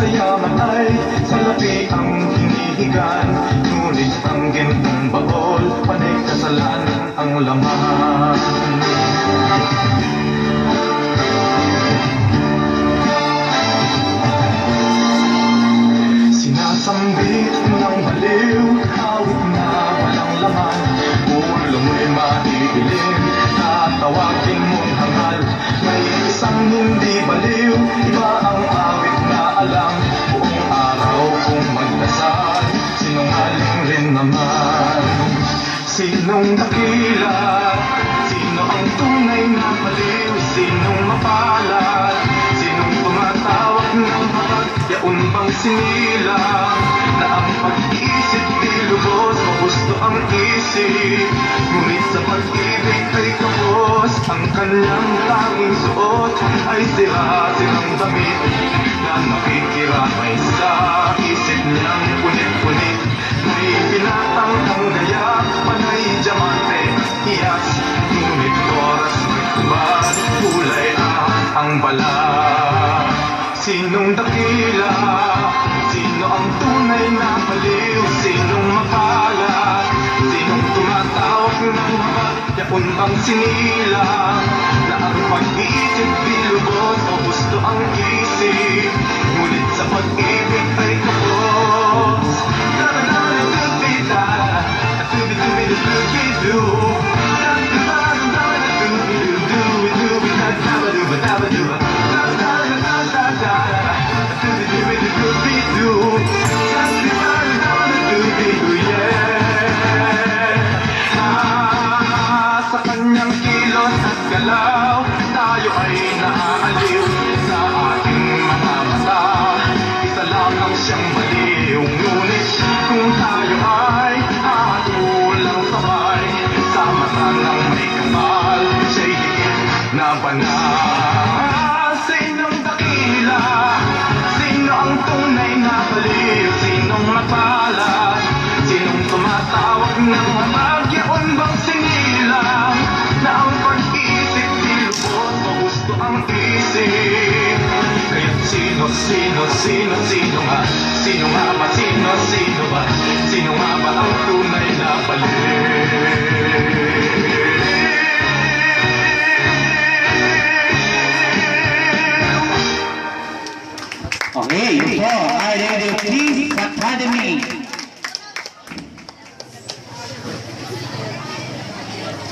sa yaman ay salapi ang hinihigan, ngunit ang gintong baol, panay kasalanan ang laman. Sinasambit ng baliw, awit na walang laman, ulo mo'y maiilim, tatawagin mong hangal. May isang hindi baliw, iba ang awit na alam, buong araw kung magdasal, sinungaling rin naman. Sinong dakila? Sino ang tunay na baliw? Sinong mapalad? Sinong tumatawag ng habag? Yaon bang sinilang na ang pag-iisip di lubos, magusto ang isip, ngunit sa pag-ibig ay kapos. Ang kanyang tanging suot ay sira-sirang damit na nakikiramay sa isip niyang punit-punit. May binatang ang gaya, panay diamante, hiyas, ngunit oras may kubad, kulay ang balat. Sinong dakila? Sino ang tunay na baliw? Sinong mapalad? Sinong tumatawag ng habag? Yaon bang sinilang na ang pag-iisip di lubos o gusto ang isip, ngunit sa pag-ibig ay kapos. Sa kanyang kilos at galaw, tayo ay naaaliw sa ating mga mata. Isa lamang siyang baliw, ngunit kung tayo ay hatulang sabay sa mata ng may kapal, siya'y higit na banal. Sinong dakila? Sino ang tunay na baliw? Sinong mapalad? Sinong tumatawag ng habag? Yaon bang sinilang na ang pag-isip di lubos o gusto ang isip? Kaya't sino nga? Sino nga ba? Sino ba? Sino nga ba ang tunay na baliw? Okay, yun po, our Radio Peace Academy.